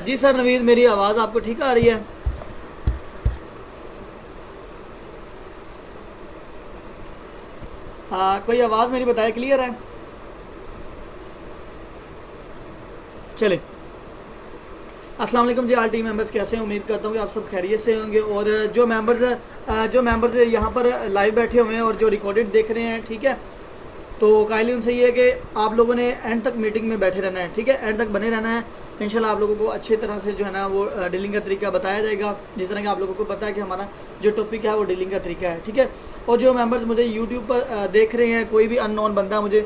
जी sir Naveed, मेरी आवाज़ आपको ठीक आ रही है? कोई आवाज़ मेरी बताए, क्लियर है? चले, अस्सलाम वालेकुम जी। आल टीम मेंबर्स कैसे हैं? उम्मीद करता हूँ कि आप सब खैरियत से होंगे। और जो मेंबर्स यहाँ पर लाइव बैठे हुए हैं और जो रिकॉर्डेड देख रहे हैं, ठीक है, तो काइंडली उनसे ये है कि आप लोगों ने एंड तक मीटिंग में बैठे रहना है, ठीक है, एंड तक बने रहना है। इंशाल्लाह आप लोगों को अच्छी तरह से जो है ना वो डीलिंग का तरीका बताया जाएगा। जिस तरह कि आप लोगों को पता है कि हमारा जो टॉपिक है वो डीलिंग का तरीका है, ठीक है। और जो मेंबर्स मुझे यूट्यूब पर देख रहे हैं, कोई भी अननोन बंदा मुझे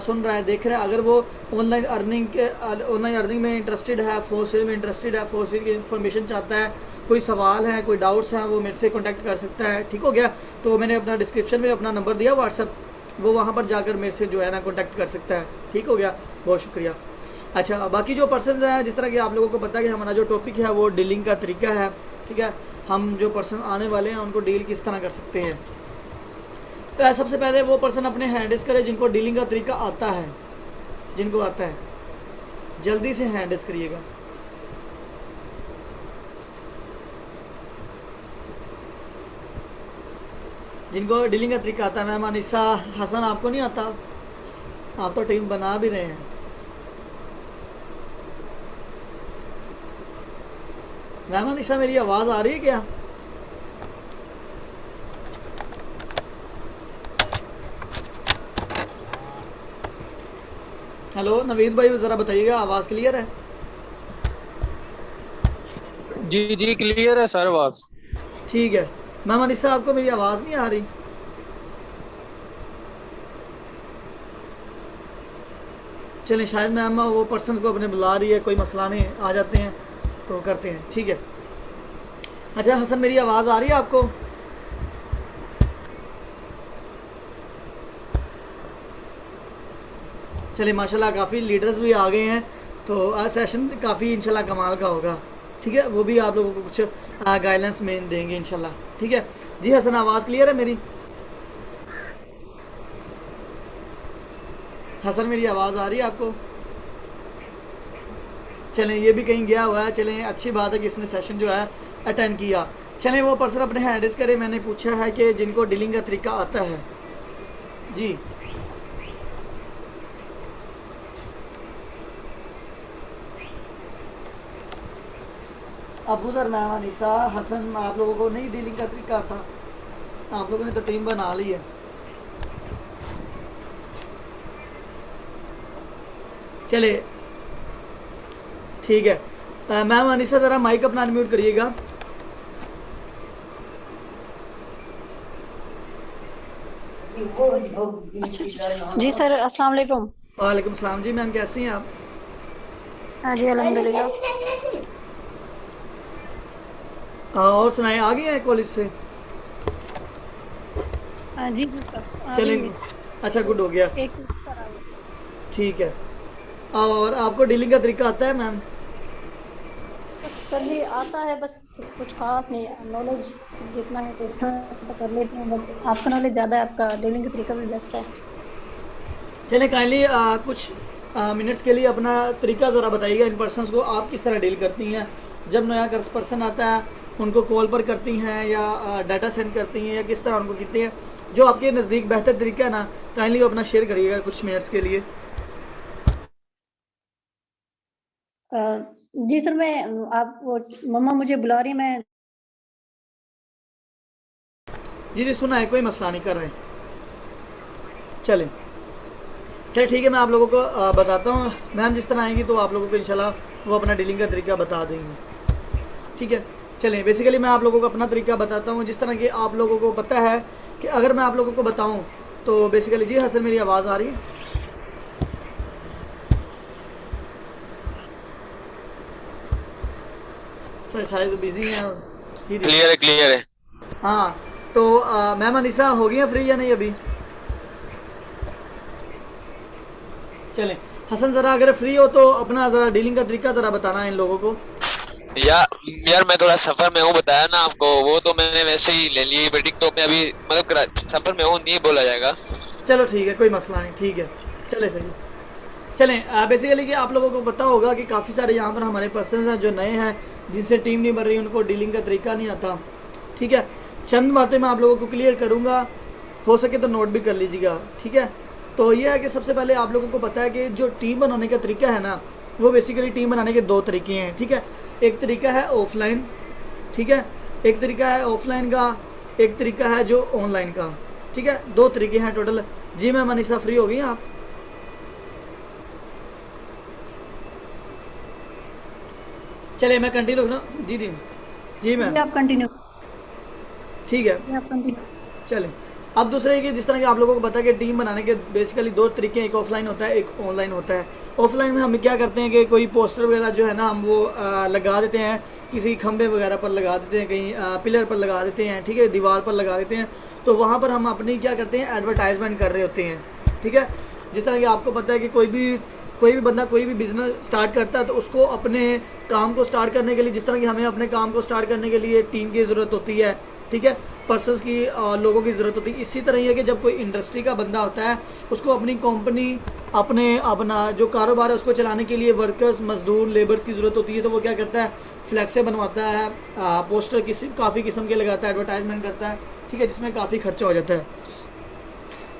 सुन रहा है, देख रहा है, अगर वो ऑनलाइन अर्निंग में इंटरेस्टेड है, फोर सेल में इंटरेस्टेड है, फोर सेल की इन्फॉर्मेशन चाहता है, कोई सवाल है, कोई डाउट्स हैं, वो मेरे से कॉन्टैक्ट कर सकता है, ठीक हो गया। तो मैंने अपना डिस्क्रिप्शन में अपना नंबर दिया व्हाट्सअप, वो वहाँ पर जाकर मेरे से जो है ना कॉन्टैक्ट कर सकता है, ठीक हो गया। बहुत शुक्रिया। अच्छा, बाकी जो पर्सन हैं, जिस तरह कि आप लोगों को पता है कि हमारा जो टॉपिक है वो डीलिंग का तरीका है, ठीक है। हम जो पर्सन आने वाले हैं उनको डील किस तरह कर सकते हैं। तो सबसे पहले वो पर्सन अपने हैंड करे जिनको डीलिंग का तरीका आता है, जिनको आता है जल्दी से हैंड करिएगा। जिनको डीलिंग का तरीका आता है। मैम अनिसा, हसन, आपको नहीं आता? आप तो टीम बना भी रहे हैं। मैम अनिसा, मेरी आवाज़ आ रही है क्या? हेलो नवीद भाई, ज़रा बताइएगा, आवाज़ क्लियर है? जी जी क्लियर है सर आवाज। ठीक है। मैम अनिसा, आपको मेरी आवाज़ नहीं आ रही? चलें, शायद मैम वो पर्सन को अपने बुला रही है, कोई मसला नहीं, आ जाते हैं तो करते हैं, ठीक है। अच्छा हसन, मेरी आवाज़ आ रही है आपको? चलिए, माशाल्लाह काफ़ी लीडर्स भी आ गए हैं, तो आज सेशन काफ़ी इंशाल्लाह कमाल का होगा, ठीक है। वो भी आप लोगों को कुछ गाइडेंस में देंगे इंशाल्लाह, ठीक है। जी हसन, आवाज़ क्लियर है मेरी? हसन, मेरी आवाज़ आ रही है आपको? चलें, ये भी कहीं गया हुआ है, चलें, अच्छी बात है कि इसने सेशन जो है अटेंड किया। चलें, वो पर्सन अपने हैंड रेज़ करे। मैंने पूछा है कि जिनको डीलिंग का तरीका आता है। जी, अबू जर, मैम अनिसा, हसन, आप लोगों को नहीं डीलिंग का तरीका आता? आप लोगों ने तो टीम बना ली है। चले, ठीक है। मैम अनिसा, ज़रा माइक अपना अनम्यूट करिएगा। अच्छा अच्छा अच्छा। जी सर, अस्सलाम वालेकुम। वालेकुम सलाम। जी मैम, कैसी हैं आप? हाँ जी, अल्हम्दुलिल्लाह। और सुनाए, आ गए हैं कॉलेज से? हाँ जी जी सर, अभी चलेंगे, अच्छा, गुड हो गया। एक सर आ गए। ठीक है। और आपको डीलिंग का तरीका आता है मैम? बस सर जी आता है, बस कुछ खास नहीं, नॉलेज जितना है उतना तो कर लेते हैं, बट आपका नॉलेज ज़्यादा है, आपका डीलिंग का तरीका भी बेस्ट है। चलें, काइंडली कुछ मिनट्स के लिए अपना तरीका ज़रा बताइएगा। इन पर्सनस को आप किस तरह डील करती हैं? जब नया पर्सन आता है, उनको कॉल पर करती हैं या डाटा सेंड करती हैं, या किस तरह उनको करती हैं? जो आपके नज़दीक बेहतर तरीका है ना, काइंडली वो अपना शेयर करिएगा कुछ मिनट्स के लिए। अ, जी सर, मैं आप वो मम्मा मुझे बुला रही है, मैं जी जी, सुना है, कोई मसला नहीं, कर रहे हैं। चलें, चलिए, ठीक है, मैं आप लोगों को बताता हूँ। मैम जिस तरह आएंगी तो आप लोगों को इंशाल्लाह वो अपना डीलिंग का तरीका बता देंगे, ठीक है। चलें, बेसिकली मैं आप लोगों को अपना तरीका बताता हूँ। जिस तरह कि आप लोगों को पता है कि अगर मैं आप लोगों को बताऊँ तो बेसिकली, जी हसन, मेरी आवाज़ आ रही है? सर शायद बिज़ी हैं। जी जी, क्लियर है क्लियर है। हाँ। तो मैम अनिसा हो गई हैं फ्री या नहीं अभी? चलें, हसन, ज़रा अगर फ्री हो तो अपना ज़रा डीलिंग का तरीका ज़रा बताना है इन लोगों को। या यार मैं थोड़ा सफर में हूँ, बताया ना आपको, वो तो मैंने वैसे ही ले ली मीटिंग, तो मैं अभी मतलब सफर में हूँ, नहीं बोला जाएगा। चलो ठीक है, कोई मसला नहीं, ठीक है। चले, सही। चलें, बेसिकली कि आप लोगों को पता होगा कि काफ़ी सारे यहाँ पर हमारे पर्सन हैं जो नए हैं, जिनसे टीम नहीं बन रही, उनको डीलिंग का तरीका नहीं आता। ठीक है, चंद बातें मैं आप लोगों को क्लियर करूँगा, हो सके तो नोट भी कर लीजिएगा। ठीक है, तो ये है कि सबसे पहले आप लोगों को पता है कि जो टीम बनाने का तरीका है ना, वो बेसिकली टीम बनाने के दो तरीके हैं। ठीक है, एक तरीका है ऑफलाइन, ठीक है, एक तरीका है ऑफलाइन का, एक तरीका है जो ऑनलाइन का। ठीक है, दो तरीके हैं टोटल। जी मैम मनीषा फ्री हो गई आप? चलिए मैं कंटिन्यू ना। जी दी जी मैम, आप कंटिन्यू, ठीक है आप कंटिन्यू। चलें। अब दूसरे कि जिस तरह कि आप लोगों को पता है कि टीम बनाने के बेसिकली दो तरीके हैं, एक ऑफलाइन होता है, एक ऑनलाइन होता है। ऑफलाइन में हम क्या करते हैं कि कोई पोस्टर वगैरह जो है ना, हम वो लगा देते हैं, किसी खंबे वगैरह पर लगा देते हैं, कहीं पिलर पर लगा देते हैं, ठीक है, दीवार पर लगा देते हैं। तो वहाँ पर हम अपनी क्या करते हैं, एडवर्टाइजमेंट कर रहे होते हैं। ठीक है, जिस तरह कि आपको पता है कि कोई भी बंदा कोई भी बिजनेस स्टार्ट करता है तो उसको अपने काम को स्टार्ट करने के लिए, जिस तरह कि हमें अपने काम को स्टार्ट करने के लिए टीम की ज़रूरत होती है, ठीक है, पर्सन्स की, लोगों की ज़रूरत होती है। इसी तरह ही है कि जब कोई इंडस्ट्री का बंदा होता है, उसको अपनी कंपनी, अपना जो कारोबार है उसको चलाने के लिए वर्कर्स, मजदूर, लेबर्स की ज़रूरत होती है। तो वो क्या करता है, फ्लैक्सें बनवाता है, पोस्टर काफ़ी किस्म के लगाता है, एडवर्टाइजमेंट करता है, ठीक है, जिसमें काफ़ी खर्चा हो जाता है।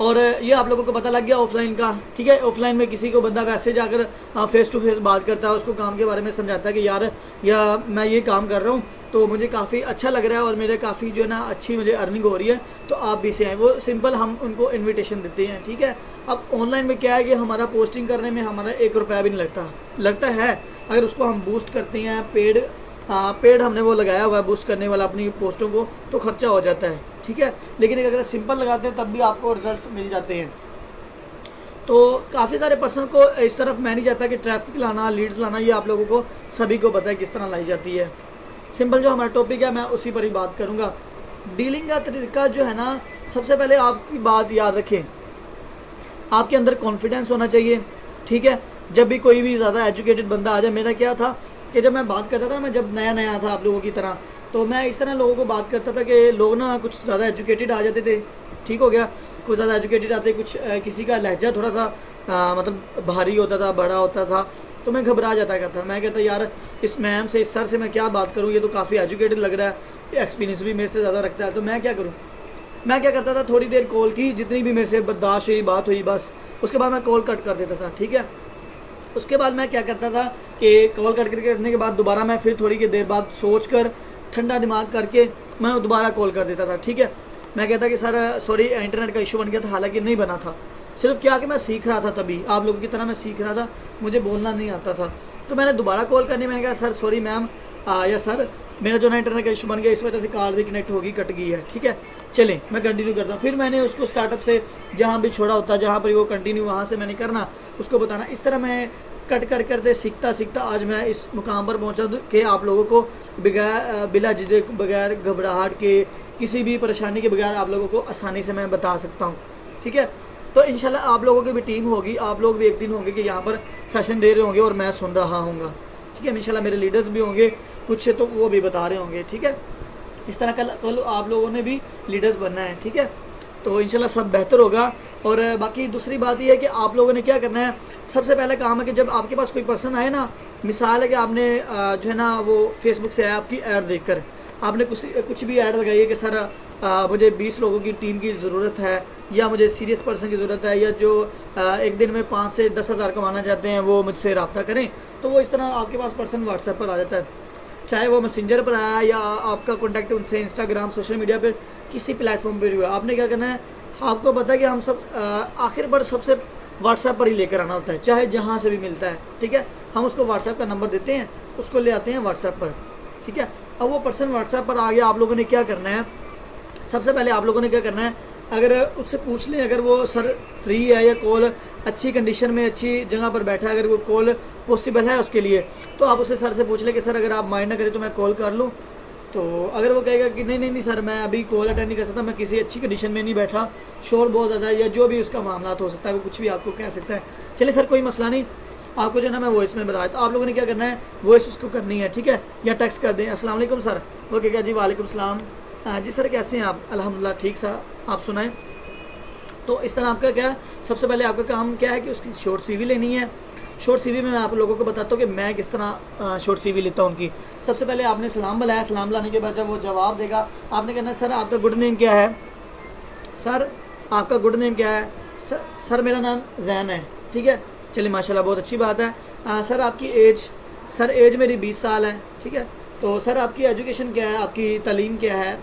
और ये आप लोगों को पता लग गया ऑफलाइन का। ठीक है, ऑफलाइन में किसी को बंदा वैसे जाकर फेस टू फेस बात करता है, उसको काम के बारे में समझाता है कि यार या मैं ये काम कर रहा हूँ तो मुझे काफ़ी अच्छा लग रहा है और मेरे काफ़ी जो है ना अच्छी मुझे अर्निंग हो रही है, तो आप भी से आएँ। वो सिंपल हम उनको इन्विटेशन देते हैं। ठीक है, अब ऑनलाइन में क्या है कि हमारा पोस्टिंग करने में हमारा 1 रुपया भी नहीं लगता है। अगर उसको हम बूस्ट करते हैं, पेड हमने वो लगाया हुआ है बूस्ट करने वाला अपनी पोस्टों को, तो खर्चा हो जाता है। ठीक है, लेकिन अगर सिंपल लगाते हैं तब भी आपको रिजल्ट्स मिल जाते हैं। तो काफ़ी सारे पर्सन को इस तरफ मैं नहीं चाहता कि ट्रैफिक लाना, लीड्स लाना, ये आप लोगों को सभी को पता है किस तरह लाई जाती है। सिंपल जो हमारा टॉपिक है मैं उसी पर ही बात करूँगा। डीलिंग का तरीका जो है ना, सबसे पहले आपकी बात याद रखें, आपके अंदर कॉन्फिडेंस होना चाहिए। ठीक है, जब भी कोई भी ज़्यादा एजुकेटेड बंदा आ जाए, मेरा क्या था कि जब मैं बात करता था, मैं जब नया था आप लोगों की तरह, तो मैं इस तरह लोगों को बात करता था कि लोग ना कुछ ज़्यादा एजुकेटेड आ जाते थे। ठीक हो गया, कुछ ज़्यादा एजुकेटेड आते, कुछ किसी का लहजा थोड़ा सा मतलब भारी होता था, बड़ा होता था, तो मैं घबरा जाता करता। मैं कहता यार इस मैम से, इस सर से मैं क्या बात करूँ, ये तो काफ़ी एजुकेटेड लग रहा है, एक्सपीरियंस भी मेरे से ज़्यादा रखता है, तो मैं क्या करूँ। मैं क्या करता था, थोड़ी देर कॉल की, जितनी भी मेरे से बर्दाश्त हुई, बात हुई, बस उसके बाद मैं कॉल कट कर देता था। ठीक है, उसके बाद मैं क्या करता था कि कॉल कट करने के बाद दोबारा मैं फिर थोड़ी देर बाद सोच कर, ठंडा दिमाग करके मैं दोबारा कॉल कर देता था। ठीक है, मैं कहता कि सर सॉरी इंटरनेट का इशू बन गया था, हालांकि नहीं बना था, सिर्फ क्या कि मैं सीख रहा था, तभी आप लोगों की तरह मैं सीख रहा था, मुझे बोलना नहीं आता था। तो मैंने दोबारा कॉल करने, मैंने कहा सर सॉरी मैम, या सर मेरा जो ना इंटरनेट का इशू बन गया, इस वजह से कॉल भी कनेक्ट होगी, कट गई है। ठीक है, चलें मैं कंटिन्यू करता हूँ। फिर मैंने उसको स्टार्टअप से जहाँ भी छोड़ा होता, जहाँ पर वो कंटिन्यू, वहाँ से मैंने करना, उसको बताना। इस तरह मैं कट करते सीखता आज मैं इस मुकाम पर पहुँचा कि आप लोगों को बिला झिझक, बगैर घबराहट के, किसी भी परेशानी के बगैर आप लोगों को आसानी से मैं बता सकता हूँ। ठीक है, तो इंशाल्लाह आप लोगों की भी टीम होगी, आप लोग भी एक दिन होंगे कि यहाँ पर सेशन दे रहे होंगे और मैं सुन रहा हूँगा। ठीक है, इंशाल्लाह मेरे लीडर्स भी होंगे कुछ, तो वो भी बता रहे होंगे। ठीक है, इस तरह कल आप लोगों ने भी लीडर्स बनना है। ठीक है, तो इंशाल्लाह सब बेहतर होगा। और बाकी दूसरी बात यह है कि आप लोगों ने क्या करना है, सबसे पहले काम है कि जब आपके पास कोई पर्सन आए ना, मिसाल है कि आपने जो है ना वो फेसबुक से आया आपकी ऐड देखकर, आपने कुछ भी ऐड लगाई है कि सर मुझे 20 लोगों की टीम की ज़रूरत है, या मुझे सीरियस पर्सन की ज़रूरत है, या जो एक दिन में 5 से 10 हज़ार कमाना चाहते हैं वो मुझसे रब्ता करें, तो वो इस तरह आपके पास पर्सन व्हाट्सएप पर आ जाता है, चाहे वो मैसेंजर पर आया या आपका कॉन्टैक्ट उनसे इंस्टाग्राम, सोशल मीडिया पर, किसी प्लेटफॉर्म पर हुआ। आपने क्या करना है, आपको पता है कि हम सब आखिर पर सबसे व्हाट्सएप पर ही लेकर आना होता है, चाहे जहाँ से भी मिलता है। ठीक है, हम उसको व्हाट्सएप का नंबर देते हैं, उसको ले आते हैं व्हाट्सएप पर। ठीक है, अब वो पर्सन व्हाट्सएप पर आ गया, आप लोगों ने क्या करना है, सबसे पहले आप लोगों ने क्या करना है, अगर उससे पूछ लें अगर वो सर फ्री है या कॉल अच्छी कंडीशन में, अच्छी जगह पर बैठा है, अगर वो कॉल पॉसिबल है उसके लिए, तो आप उससे सर से पूछ लें कि सर अगर आप माइंड ना करें तो मैं कॉल कर लूँ। तो अगर वो कहेगा कि नहीं सर मैं अभी कॉल अटेंड नहीं कर सकता, मैं किसी अच्छी कंडीशन में नहीं बैठा, शोर बहुत ज़्यादा है, या जो भी उसका मामला हो सकता है, वो कुछ भी आपको कह सकता है, चलिए सर कोई मसला नहीं, आपको जो है ना मैं वॉइस में बताया। तो आप लोगों ने क्या करना है, वॉइस उसको करनी है। ठीक है, या टेक्स्ट कर दें, अस्सलाम वालेकुम सर, वो क्या जी वालेकुम सलाम, जी सर कैसे हैं आप, अल्हम्दुलिल्लाह ठीक सर, आप सुनाएं। तो इस तरह आपका क्या, सबसे पहले आपका काम क्या है कि उसकी शॉर्ट CV लेनी है, शॉर्ट सीवी में मैं आप लोगों को बताता हूँ कि मैं किस तरह शॉर्ट सीवी लेता हूँ उनकी। सबसे पहले आपने सलाम बुलाया, सलाम लाने के बाद जब वो जवाब देगा आपने कहना सर आपका गुड नेम क्या है, सर आपका गुड नेम क्या है, सर मेरा नाम जैन है, ठीक है, चलिए माशाल्लाह बहुत अच्छी बात है। सर आपकी एज, सर एज मेरी 20 साल है, ठीक है। तो सर आपकी एजुकेशन क्या है, आपकी तालीम क्या है,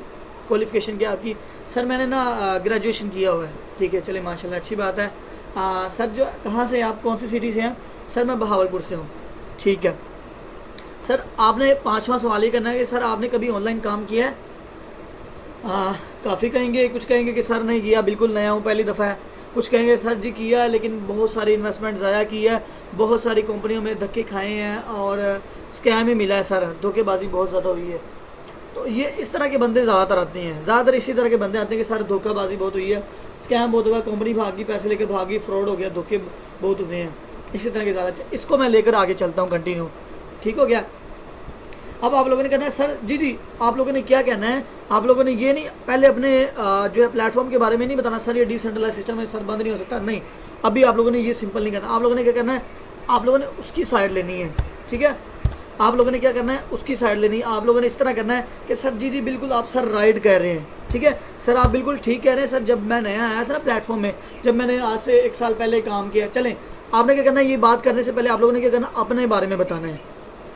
क्वालिफ़िकेशन क्या है आपकी, सर मैंने ना ग्रेजुएशन किया हुआ है, ठीक है, चलिए माशाल्लाह अच्छी बात है। सर जो कहाँ से आप कौन सी सिटी से हैं, सर मैं बहावलपुर से हूँ, ठीक है। सर आपने 5वां सवाल ये करना है कि सर आपने कभी ऑनलाइन काम किया है। काफ़ी कहेंगे, कुछ कहेंगे कि सर नहीं किया, बिल्कुल नया हूँ, पहली दफ़ा है। कुछ कहेंगे सर जी किया है लेकिन बहुत सारी इन्वेस्टमेंट ज़ाया की है, बहुत सारी कंपनियों में धक्के खाए हैं और स्कैम ही मिला है सर, धोखेबाजी बहुत ज़्यादा हुई है। तो ये इस तरह के बंदे ज़्यादातर आते हैं, ज़्यादातर इसी तरह के बंदे आते हैं कि सर धोखाबाजी बहुत हुई है, स्कैम बहुत हुआ, कंपनी भागी, पैसे लेके भागी, फ्रॉड हो गया, धोखे बहुत हुए हैं, इसी तरह के ज़्यादा। इसको मैं लेकर आगे चलता हूँ कंटिन्यू, ठीक हो गया। अब आप लोगों ने कहना है सर जी आप लोगों ने क्या कहना है, आप लोगों ने ये नहीं पहले अपने जो है प्लेटफॉर्म के बारे में नहीं बताना सर ये डिसेंट्रलाइज सिस्टम है सर बंद नहीं हो सकता, नहीं, अभी आप लोगों ने ये सिंपल नहीं करना। आप लोगों ने क्या करना है, आप लोगों ने उसकी साइड लेनी है, ठीक है। आप लोगों ने क्या करना है, उसकी साइड लेनी है। आप लोगों ने इस तरह करना है कि सर जी बिल्कुल आप सर राइट कह रहे हैं, ठीक है सर, आप बिल्कुल ठीक कह रहे हैं सर। जब मैं नया आया था ना प्लेटफॉर्म में, जब मैंने आज से 1 साल पहले काम किया, चलें आपने क्या करना है, ये बात करने से पहले आप लोगों ने क्या करना, अपने बारे में बताना है।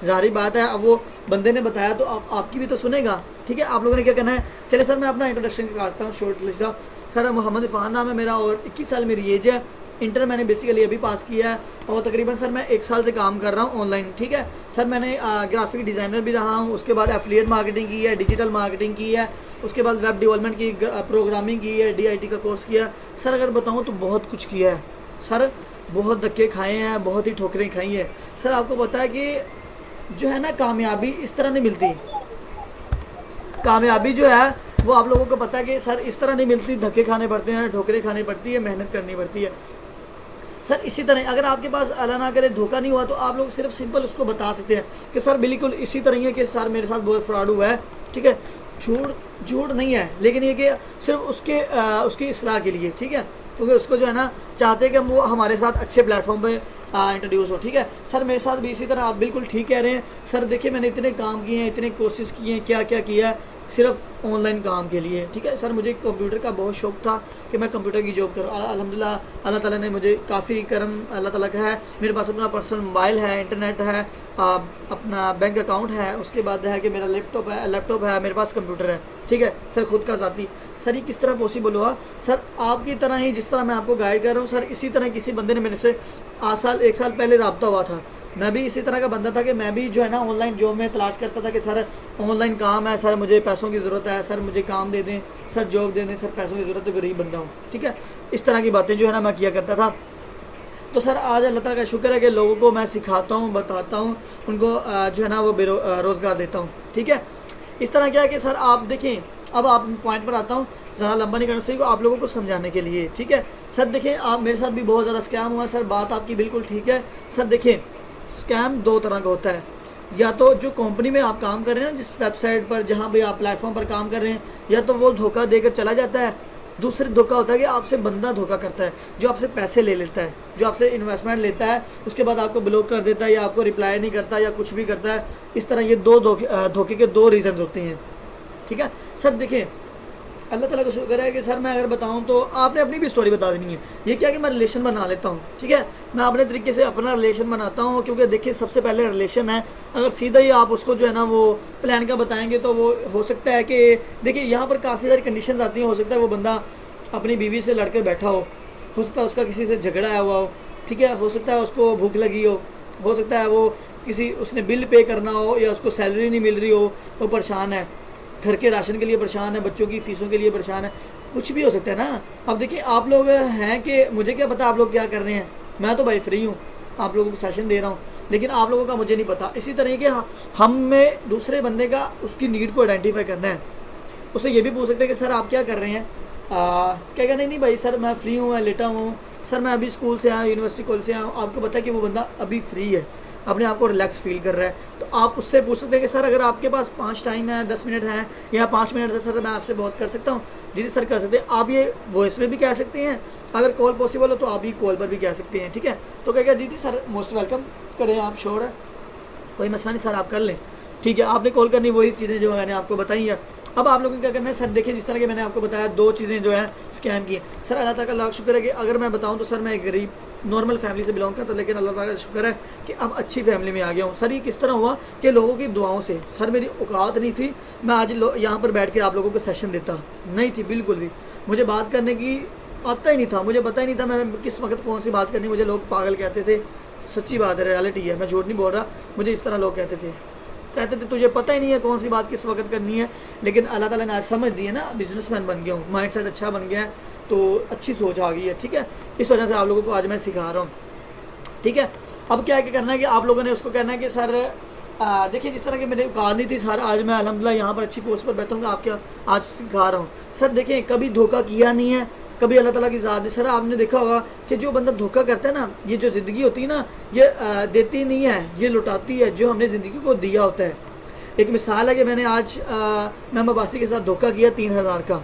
ज़ाहिर बात है, अब वो बंदे ने बताया तो आपकी भी तो सुनेगा, ठीक है। आप लोगों ने क्या करना है, चलिए सर मैं अपना इंट्रोडक्शन करता हूँ शॉर्ट लिस्ट का। सर मोहम्मद इरफान नाम है मेरा और 21 साल मेरी एज है, इंटर मैंने बेसिकली अभी पास किया है और तकरीबन सर मैं 1 साल से काम कर रहा हूँ ऑनलाइन, ठीक है। सर मैंने ग्राफिक डिज़ाइनर भी रहा हूँ, उसके बाद एफिलिएट मार्केटिंग की है, डिजिटल मार्केटिंग की है, उसके बाद वेब डेवलपमेंट की, प्रोग्रामिंग की है, DIT का कोर्स किया। सर अगर बताऊँ तो बहुत कुछ किया है सर, बहुत धक्के खाए हैं, बहुत ही ठोकरें खाई हैं सर। आपको पता है कि जो है ना कामयाबी इस तरह नहीं मिलती, कामयाबी जो है वो आप लोगों को पता है कि सर इस तरह नहीं मिलती, धक्के खाने पड़ते हैं, ठोकरें खानी पड़ती है, मेहनत करनी पड़ती है सर। इसी तरह अगर आपके पास अल्लाह ना करे धोखा नहीं हुआ तो आप लोग सिर्फ सिंपल उसको बता सकते हैं कि सर बिल्कुल इसी तरह है कि सर मेरे साथ बहुत फ्रॉड हुआ है, ठीक है। झूठ नहीं है, लेकिन ये कि सिर्फ उसकी इस्लाह के लिए, ठीक है, क्योंकि उसको जो है ना चाहते हैं कि वो हमारे साथ अच्छे प्लेटफॉर्म पे इंट्रोड्यूस हो, ठीक है। सर मेरे साथ भी इसी तरह, आप बिल्कुल ठीक कह रहे हैं सर। देखिए मैंने इतने काम किए हैं, इतने कोशिश किए हैं, क्या क्या किया है सिर्फ ऑनलाइन काम के लिए, ठीक है। सर मुझे कंप्यूटर का बहुत शौक था कि मैं कंप्यूटर की जॉब करूँ, अल्हम्दुलिल्लाह अल्लाह ताला ने मुझे काफ़ी करम अल्लाह ताला का है। मेरे पास अपना पर्सनल मोबाइल है, इंटरनेट है, अपना बैंक अकाउंट है, उसके बाद है कि मेरा लैपटॉप है, मेरे पास कंप्यूटर है, ठीक है सर, खुद का ज़ाती। सर ये किस तरह पॉसिबल हुआ सर, आपकी तरह ही जिस तरह मैं आपको गाइड कर रहा हूँ सर, इसी तरह किसी बंदे ने मेरे से 1 साल पहले रब्ता हुआ था। मैं भी इसी तरह का बंदा था कि मैं भी जो है ना ऑनलाइन जॉब में तलाश करता था कि सर ऑनलाइन काम है, सर मुझे पैसों की ज़रूरत है, सर मुझे काम दे दें, सर जॉब दे दें, सर पैसों की ज़रूरत है, गरीब बंदा हूँ, ठीक है। इस तरह की बातें जो है ना मैं किया करता था। तो सर आज अल्लाह ताला का शुक्र है कि लोगों को मैं सिखाता हूँ, बताता हूँ, उनको जो है ना वो रोज़गार देता हूँ, ठीक है। इस तरह क्या है कि सर आप देखें, अब आप पॉइंट पर आता हूँ, ज़्यादा लंबा नहीं करना चाहिए आप लोगों को समझाने के लिए, ठीक है। सर देखें आप मेरे साथ भी बहुत ज़्यादा स्कैम हुआ सर, बात आपकी बिल्कुल ठीक है सर। देखें स्कैम 2 तरह का होता है, या तो जो कंपनी में आप काम कर रहे हैं ना, जिस वेबसाइट पर जहाँ भी आप प्लेटफॉर्म पर काम कर रहे हैं, या तो वो धोखा देकर चला जाता है। दूसरी धोखा होता है कि आपसे बंदा धोखा करता है, जो आपसे पैसे ले लेता है, जो आपसे इन्वेस्टमेंट लेता है, उसके बाद आपको ब्लॉक कर देता है या आपको रिप्लाई नहीं करता या कुछ भी करता है। इस तरह ये 2 धोखे के 2 रीज़न होते हैं, ठीक है। सर देखें अल्लाह ताला का शुक्र है कि सर मैं अगर बताऊं तो आपने अपनी भी स्टोरी बता देनी है। ये क्या कि मैं रिलेशन बना लेता हूं, ठीक है, मैं अपने तरीके से अपना रिलेशन बनाता हूं, क्योंकि देखिए सबसे पहले रिलेशन है। अगर सीधा ही आप उसको जो है ना वो प्लान का बताएंगे तो वो हो सकता है कि देखिए यहाँ पर काफ़ी सारी कंडीशन आती हैं। हो सकता है वो बंदा अपनी बीवी से लड़कर बैठा हो सकता है उसका किसी से झगड़ा आया हुआ हो, ठीक है, हो सकता है उसको भूख लगी हो सकता है वो उसने बिल पे करना हो या उसको सैलरी नहीं मिल रही हो, वो परेशान है, घर के राशन के लिए परेशान है, बच्चों की फ़ीसों के लिए परेशान है, कुछ भी हो सकता है ना। अब देखिए आप लोग हैं कि मुझे क्या पता आप लोग क्या कर रहे हैं, मैं तो भाई फ्री हूँ, आप लोगों को सेशन दे रहा हूँ, लेकिन आप लोगों का मुझे नहीं पता। इसी तरह कि हम में दूसरे बंदे का उसकी नीड को आइडेंटिफाई करना है। उससे ये भी पूछ सकते हैं कि सर आप क्या कर रहे हैं, क्या कहना नहीं भाई सर मैं फ्री हूँ, मैं लेटा हूँ, सर मैं अभी स्कूल से आया, यूनिवर्सिटी कॉलेज से आया हूँ। आपको पता है कि वो बंदा अभी फ्री है, अपने आप को रिलैक्स फील कर रहा है, तो आप उससे पूछ सकते हैं कि सर अगर आपके पास 5 टाइम है, 10 मिनट है या 5 मिनट है सर, मैं आपसे बहुत कर सकता हूँ। जी सर कर सकते हैं। आप ये वॉइस में भी कह सकते हैं, अगर कॉल पॉसिबल हो तो आप ही कॉल पर भी कह सकते हैं, ठीक है। तो क्या जी सर मोस्ट वेलकम करें आप, श्योर है, कोई मसला नहीं सर, आप कर लें, ठीक है। आपने कॉल करनी वही चीज़ें जो मैंने आपको बताई है। अब आप लोगों को क्या करना है सर, देखिए जिस तरह के मैंने आपको बताया 2 चीज़ें जो है स्कैम की है सर, अल्लाह ताला का लाख शुक्र है कि अगर मैं बताऊं तो सर मैं एक गरीब नॉर्मल फैमिली से बिलोंग करता, लेकिन अल्लाह ताला का शुक्र है कि अब अच्छी फैमिली में आ गया हूँ सर। ये किस तरह हुआ कि लोगों की दुआओं से सर, मेरी औकात नहीं थी मैं आज यहाँ पर बैठ के आप लोगों को सेशन देता, नहीं थी बिल्कुल भी, मुझे बात करने की आता ही नहीं था, मुझे पता ही नहीं था मैं किस वक्त कौन सी बात करनी, मुझे लोग पागल कहते थे, सच्ची बात है, रियलिटी है, मैं झूठ नहीं बोल रहा, मुझे इस तरह लोग कहते थे तुझे पता ही नहीं है कौन सी बात किस वक्त करनी है। लेकिन अल्लाह ताला ने आज समझ दी है ना, बिजनेसमैन बन गया हूँ, माइंड सेट अच्छा बन गया है, तो अच्छी सोच आ गई है, ठीक है। इस वजह से आप लोगों को आज मैं सिखा रहा हूँ, ठीक है। अब क्या करना है कि आप लोगों ने उसको कहना है कि सर देखिए जिस तरह की मेरी औकात नहीं थी सर, आज मैं अल्हम्दुलिल्लाह यहाँ पर अच्छी पोस्ट पर बैठूँगा, आपके आज सिखा रहा हूँ सर। देखिए कभी धोखा किया नहीं है, कभी अल्लाह ताला की ज़ात है सर। आपने देखा होगा कि जो बंदा धोखा करता है ना, ये जो ज़िंदगी होती है ना, ये देती नहीं है, ये लुटाती है जो हमने ज़िंदगी को दिया होता है। एक मिसाल है कि मैंने आज मैं मबासी के साथ धोखा किया 3000 का।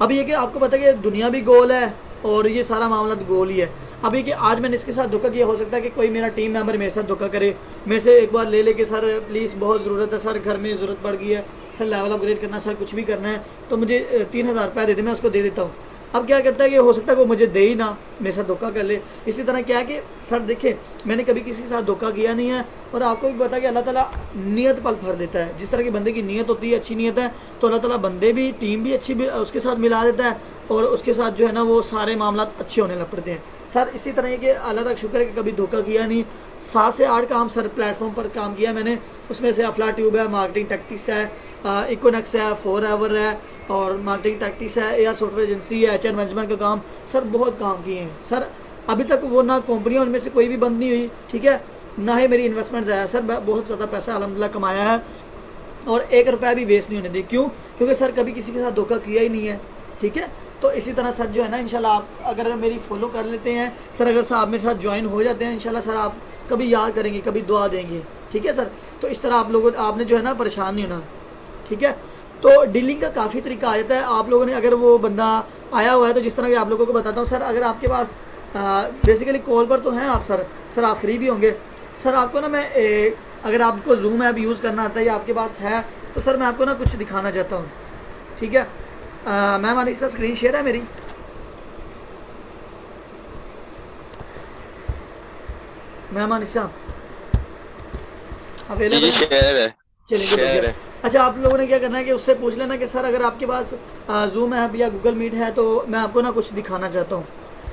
अब ये कि आपको पता है कि दुनिया भी गोल है और ये सारा मामला गोल ही है। अब ये कि आज मैंने इसके साथ धोखा किया, हो सकता है कि कोई मेरा टीम मेंबर मेरे साथ धोखा करे, मेरे से एक बार ले लेके सर प्लीज़ बहुत ज़रूरत है सर, घर में ज़रूरत पड़ गई है सर, लेवल अपग्रेड करना सर, कुछ भी करना है तो मुझे 3000 रुपये दे दे, मैं उसको दे देता हूँ। अब क्या करता है कि हो सकता है वो मुझे दे ही ना, मेरे साथ धोखा कर ले। इसी तरह क्या है कि सर देखिए मैंने कभी किसी के साथ धोखा किया नहीं है, और आपको भी पता है कि अल्लाह ताला नीयत पर भर देता है। जिस तरह के बंदे की नीयत होती है, अच्छी नीयत है, तो अल्लाह ताला बंदे भी, टीम भी अच्छी भी उसके साथ मिला देता है, और उसके साथ जो है ना वो सारे मामला अच्छे होने लग पड़ते हैं सर। इसी तरह के अल्लाह तक शुक्र है कि कभी धोखा किया नहीं। 7 से 8 काम सर प्लेटफॉर्म पर काम किया मैंने, उसमें से अफला ट्यूब है, मार्केटिंग टैक्टिक्स है, इकोनेक्स है, फॉरएवर है, और मार्केटिंग टैक्टिक्स है, एआर सॉफ्टवेयर एजेंसी है, एचआर मैनेजमेंट का काम सर, बहुत काम किए हैं सर। अभी तक वो ना कंपनियां उनमें से कोई भी बंद नहीं हुई, ठीक है, ना ही मेरी इन्वेस्टमेंट आया सर। बहुत ज़्यादा पैसा अल्हम्दुलिल्लाह कमाया है, और 1 रुपया भी वेस्ट नहीं होने दी। क्यों? क्योंकि सर कभी किसी के साथ धोखा किया ही नहीं है, ठीक है। तो इसी तरह सर जो है ना इंशाल्लाह आप अगर मेरी फॉलो कर लेते हैं सर, अगर सर आप मेरे साथ ज्वाइन हो जाते हैं इंशाल्लाह सर, आप कभी याद करेंगे, कभी दुआ देंगे, ठीक है सर। तो इस तरह आप लोगों आपने जो है ना परेशान नहीं होना, ठीक है। तो डीलिंग का काफ़ी तरीका आ जाता है। आप लोगों ने अगर वो बंदा आया हुआ है तो जिस तरह कि आप लोगों को बताता हूँ सर, अगर आपके पास बेसिकली कॉल पर तो हैं आप सर आप फ्री भी होंगे सर। आपको ना मैं अगर आपको जूम ऐप यूज़ करना आता है या आपके पास है तो सर मैं आपको ना कुछ दिखाना चाहता हूँ, ठीक है। मैम अनिसा स्क्रीन शेयर है मेरी, मैम अनिसा अवेलेबल है? चलिए अच्छा, आप लोगों ने क्या करना है कि उससे पूछ लेना कि सर अगर आपके पास जूम ऐप या गूगल मीट है तो मैं आपको ना कुछ दिखाना चाहता हूँ,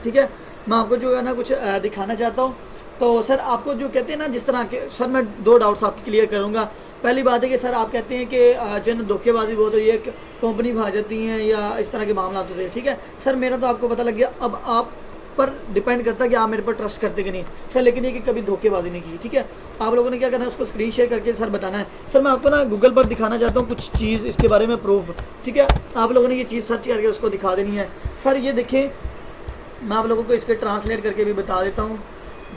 ठीक है। मैं आपको जो है ना कुछ दिखाना चाहता हूँ। तो सर आपको जो कहते हैं ना जिस तरह के, सर मैं 2 डाउट्स आपके क्लियर करूँगा। पहली बात है कि सर आप कहते हैं कि जो धोखेबाजी बहुत हुई है, कंपनी भाग जाती हैं या इस तरह के मामला होते हैं, ठीक है सर। मेरा तो आपको पता लग गया, अब आप पर डिपेंड करता है कि आप मेरे पर ट्रस्ट करते कि नहीं सर। लेकिन ये कि कभी धोखेबाजी नहीं की, ठीक है। आप लोगों ने क्या करना है उसको स्क्रीन शेयर करके सर बताना है। सर मैं आपको ना गूगल पर दिखाना चाहता हूँ कुछ चीज़ इसके बारे में प्रूफ, ठीक है। आप लोगों ने ये चीज़ सर्च करके उसको दिखा देनी है सर। ये देखें, मैं आप लोगों को इसके ट्रांसलेट करके भी बता देता हूँ,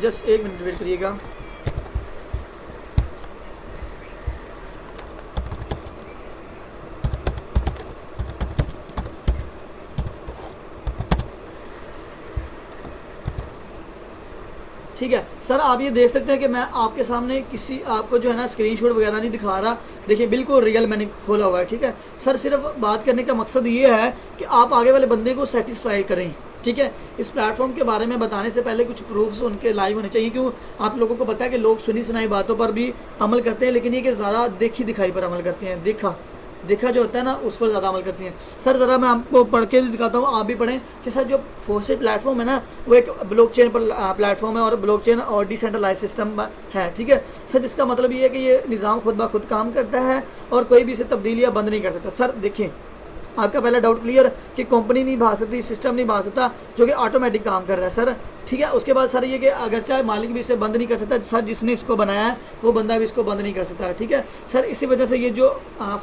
जस्ट 1 मिनट वेट करिएगा। ठीक है सर, आप ये देख सकते हैं कि मैं आपके सामने किसी आपको जो है ना स्क्रीनशॉट वगैरह नहीं दिखा रहा। देखिए बिल्कुल रियल मैंने खोला हुआ है, ठीक है सर। सिर्फ बात करने का मकसद ये है कि आप आगे वाले बंदे को सेटिस्फाई करें, ठीक है। इस प्लेटफॉर्म के बारे में बताने से पहले कुछ प्रूफ्स उनके लाइव होने चाहिए। क्यों? आप लोगों को पता है कि लोग सुनी सुनाई बातों पर भी अमल करते हैं, लेकिन ये कि ज़्यादा देखी दिखाई पर अमल करते हैं। देखा जो होता है ना उस पर ज़्यादा अमल करती हैं सर। ज़रा मैं आपको पढ़ के भी दिखाता हूँ, आप भी पढ़ें कि सर जो फोर्सेट प्लेटफॉर्म है ना वो एक ब्लॉकचेन पर प्लेटफॉर्म है, और ब्लॉकचेन और डिसेंट्रलाइज सिस्टम है, ठीक है सर। जिसका मतलब ये है कि ये निज़ाम खुद ब खुद काम करता है और कोई भी इसे तब्दील या बंद नहीं कर सकता। सर देखिए, आपका पहला डाउट क्लियर कि कंपनी नहीं भाग सकती, सिस्टम नहीं भाग सकता, जो कि ऑटोमेटिक काम कर रहा है सर, ठीक है। उसके बाद सर ये कि अगर चाहे मालिक भी इसे बंद नहीं कर सकता सर, जिसने इसको बनाया है वो बंदा भी इसको बंद नहीं कर सकता, ठीक है सर। इसी वजह से ये जो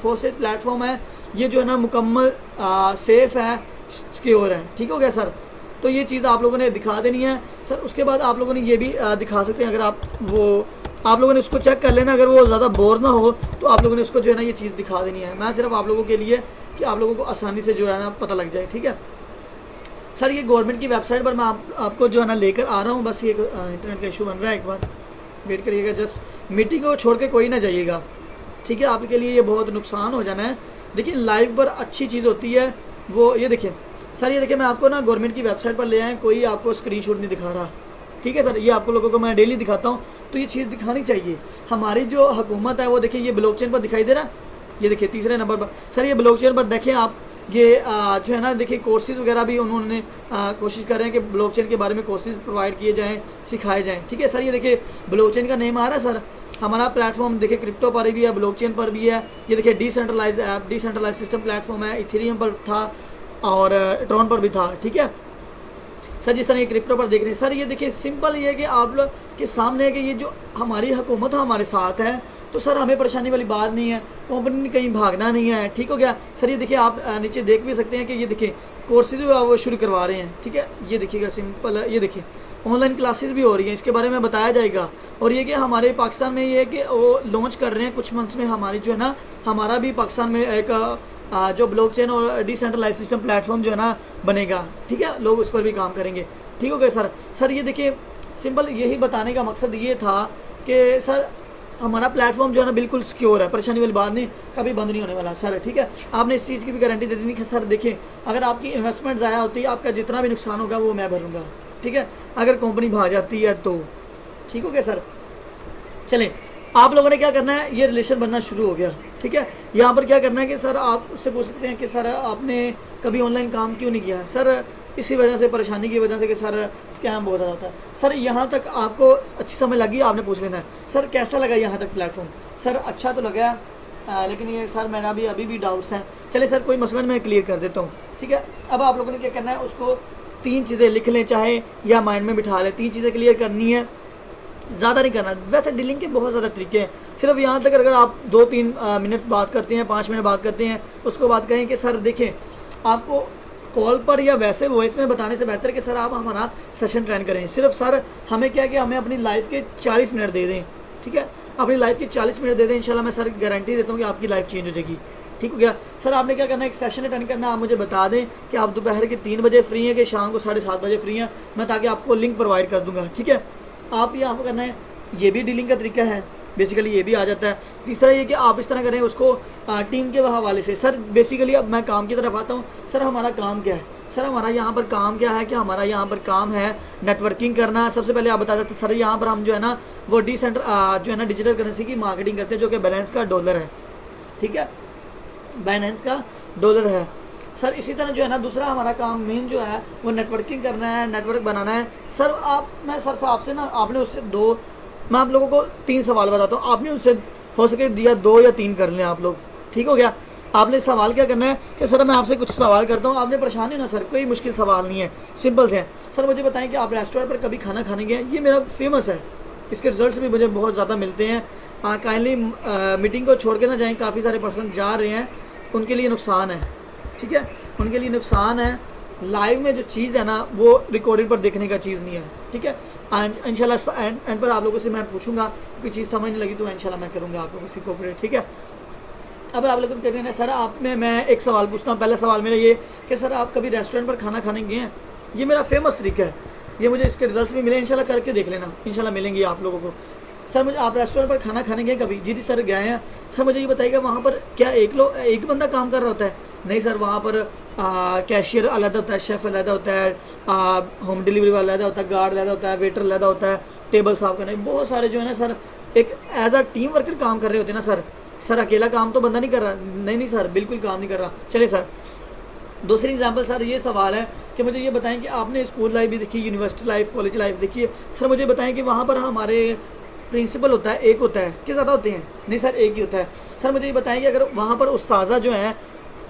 फोर्सेट प्लेटफॉर्म है ये जो है ना मुकम्मल सेफ़ है, सिक्योर है, ठीक हो गया सर। तो ये चीज़ आप लोगों ने दिखा देनी है सर। उसके बाद आप लोगों ने ये भी दिखा सकते हैं, अगर आप वो आप लोगों ने उसको चेक कर लेना, अगर वो ज़्यादा बोर ना हो तो आप लोगों ने उसको जो है ना ये चीज़ दिखा देनी है। मैं सिर्फ आप लोगों के लिए कि आप लोगों को आसानी से जो है ना पता लग जाए, ठीक है सर। ये गवर्नमेंट की वेबसाइट पर मैं आपको जो है ना लेकर आ रहा हूँ। बस ये इंटरनेट का इशू बन रहा है, एक बार वेट करिएगा। जस्ट मीटिंग को छोड़ के कोई ना जाइएगा, ठीक है, आपके लिए ये बहुत नुकसान हो जाना है। देखिए लाइव पर अच्छी चीज़ होती है वो, ये देखिए सर, ये देखिए मैं आपको ना गवर्नमेंट की वेबसाइट पर ले आए, कोई आपको स्क्रीनशॉट नहीं दिखा रहा, ठीक है सर। ये आपको लोगों को मैं डेली दिखाता हूँ, तो ये चीज़ दिखानी चाहिए। हमारी जो हुकूमत है वो देखिए ये ब्लॉकचेन पर दिखाई दे रहा है, ये देखिए तीसरे नंबर पर सर, ये ब्लॉकचेन पर देखें आप, ये जो है ना देखिए कोर्सेज वगैरह भी उन्होंने कोशिश कर रहे हैं कि ब्लॉकचेन के बारे में कोर्सेज प्रोवाइड किए जाएँ, सिखाए जाएँ, ठीक है सर। ये देखिए ब्लॉकचेन का नेम आ रहा है सर, हमारा प्लेटफॉर्म देखिए क्रिप्टो पर भी है, ब्लॉकचेन पर भी है। ये देखिए decentralize app, decentralize system platform है, इथेरियम पर था और ट्रॉन पर भी था, ठीक है सर। जिस तरह ये क्रिप्टो पर देख रहे हैं सर, ये देखिए सिंपल ये है कि आप लोग के सामने है कि ये जो हमारी हुकूमत हमारे साथ है, तो सर हमें परेशानी वाली बात नहीं है, कंपनी ने कहीं भागना नहीं है, ठीक हो गया सर। ये देखिए आप नीचे देख भी सकते हैं कि ये देखिए कोर्सेज वो शुरू करवा रहे हैं, ठीक है, ये देखिएगा सिंपल है। ये देखिए ऑनलाइन क्लासेस भी हो रही हैं, इसके बारे में बताया जाएगा। और ये कि हमारे पाकिस्तान में ये है कि वो लॉन्च कर रहे हैं कुछ मंथ्स में, हमारी जो है ना हमारा भी पाकिस्तान में एक जो ब्लॉकचेन और डिसेंट्रलाइज सिस्टम प्लेटफॉर्म जो है ना बनेगा, ठीक है, लोग उस पर भी काम करेंगे, ठीक हो गया सर। सर ये देखिए सिंपल यही बताने का मकसद ये था कि सर हमारा प्लेटफॉर्म जो है ना बिल्कुल सिक्योर है, परेशानी वाली बात नहीं, कभी बंद नहीं होने वाला सर, ठीक है। आपने इस चीज़ की भी गारंटी दे दी कि सर देखिए अगर आपकी इन्वेस्टमेंट ज़ाया होती है, आपका जितना भी नुकसान होगा वो मैं भरूँगा, ठीक है, अगर कंपनी भाग जाती है तो, ठीक हो गया सर। चलें, आप लोगों ने क्या करना है, ये रिलेशन बनना शुरू हो गया, ठीक है। यहाँ पर क्या करना है कि सर आप उससे पूछ सकते हैं कि सर आपने कभी ऑनलाइन काम क्यों नहीं किया, सर इसी वजह से, परेशानी की वजह से कि सर स्कैम बहुत ज़्यादा होता है। सर यहाँ तक आपको अच्छी समझ लगी, आपने पूछ लेना है सर कैसा लगा यहाँ तक प्लेटफॉर्म। सर अच्छा तो लगा, लेकिन ये सर मेरा अभी भी डाउट्स हैं। चले सर कोई मसला मैं क्लियर कर देता हूँ, ठीक है। अब आप लोगों ने क्या करना है, उसको 3 चीज़ें लिख लें चाहे या माइंड में बिठा लें, 3 चीज़ें क्लियर करनी है, ज़्यादा नहीं करना। वैसे डीलिंग के बहुत ज़्यादा तरीके हैं, सिर्फ यहाँ तक अगर आप 2-3 मिनट बात करते हैं, 5 मिनट बात करते हैं, उसको बात कहें कि सर देखें आपको कॉल पर या वैसे वॉइस में बताने से बेहतर कि सर आप हमारा सेशन ट्रेन करें। सिर्फ सर हमें क्या कि हमें अपनी लाइफ के 40 मिनट दे दें, ठीक है, अपनी लाइफ के 40 मिनट दे दें, इंशाल्लाह मैं सर गारंटी देता हूँ कि आपकी लाइफ चेंज हो जाएगी, ठीक हो गया सर। आपने क्या करना है, एक सेशन अटेंड करना, आप मुझे बता दें कि आप दोपहर के 3 बजे फ्री हैं कि शाम को 7:30 बजे फ्री हैं, मैं ताकि आपको लिंक प्रोवाइड कर दूँगा, ठीक है। आप यहाँ पर करना है, ये भी डीलिंग का तरीका है, बेसिकली ये भी आ जाता है। तीसरा ये कि आप इस तरह करें उसको टीम के हवाले से। सर बेसिकली अब मैं काम की तरफ आता हूँ, सर हमारा काम क्या है, सर हमारा यहाँ पर काम क्या है कि हमारा यहाँ पर काम है नेटवर्किंग करना। सबसे पहले आप बता देते सर यहाँ पर हम जो है ना वो जो है ना डिजिटल करेंसी की मार्केटिंग करते हैं, जो कि बैलेंस का डॉलर है, ठीक है, बैलेंस का डॉलर है सर। इसी तरह जो है ना दूसरा हमारा काम मेन जो है वो नेटवर्किंग करना है, नेटवर्क बनाना है सर। मैं सर आपसे ना आपने उससे मैं आप लोगों को 3 सवाल बताता हूँ, आपने उनसे हो सके दिया 2 या 3 कर लें आप लोग, ठीक हो गया। आपने सवाल क्या करना है कि सर मैं आपसे कुछ सवाल करता हूँ, आपने परेशान नहीं ना सर, कोई मुश्किल सवाल नहीं है, सिंपल से है। सर मुझे बताएं कि आप रेस्टोरेंट पर कभी खाना खाने गए? ये मेरा फेमस है, इसके रिजल्ट्स भी मुझे बहुत ज़्यादा मिलते हैं। काइंडली मीटिंग को छोड़ के ना जाएँ, काफ़ी सारे पर्सन जा रहे हैं, उनके लिए नुकसान है, ठीक है, उनके लिए नुकसान है। लाइव में जो चीज़ है ना वो रिकॉर्डिंग पर देखने का चीज़ नहीं है, ठीक है। इंशाल्लाह एंड पर आप लोगों से मैं पूछूंगा, कोई चीज़ समझ नहीं लगी तो इंशाल्लाह मैं करूँगा आप लोगों से कोऑपरेट, ठीक है। अब आप लोगों को कहते हैं सर आप में मैं एक सवाल पूछता हूँ। पहला सवाल मेरा ये कि सर आप कभी रेस्टोरेंट पर खाना खाने गए हैं? ये मेरा फेमस तरीका है, ये मुझे इसके रिजल्ट्स भी मिले, इंशाल्लाह करके देख लेना, इंशाल्लाह मिलेंगे आप लोगों को। सर मुझे आप रेस्टोरेंट पर खाना खाने गए कभी? जी सर गए हैं। सर मुझे ये बताइएगा वहाँ पर क्या एक बंदा काम कर रहा होता है? नहीं सर, वहाँ पर कैशियर अलग होता है, शेफ़ अलग होता है, होम डिलीवरी वाला अलग होता है, गार्ड अलग होता है, वेटर अलग होता है, टेबल साफ करने, बहुत सारे जो है ना सर एक एज अ टीम वर्कर काम कर रहे होते हैं ना सर। सर अकेला काम तो बंदा नहीं कर रहा, नहीं सर बिल्कुल काम नहीं कर रहा। चलिए सर दूसरी एग्जांपल सर ये सवाल है कि मुझे ये बताएं कि आपने स्कूल लाइफ भी देखी, यूनिवर्सिटी लाइफ, कॉलेज लाइफ देखी है। सर मुझे बताएं कि वहाँ पर हमारे प्रिंसिपल होता है, एक होता है कि ज़्यादा होते हैं? नहीं सर एक ही होता है। सर मुझे ये बताएं कि अगर वहाँ पर उस्ताज़ा जो हैं,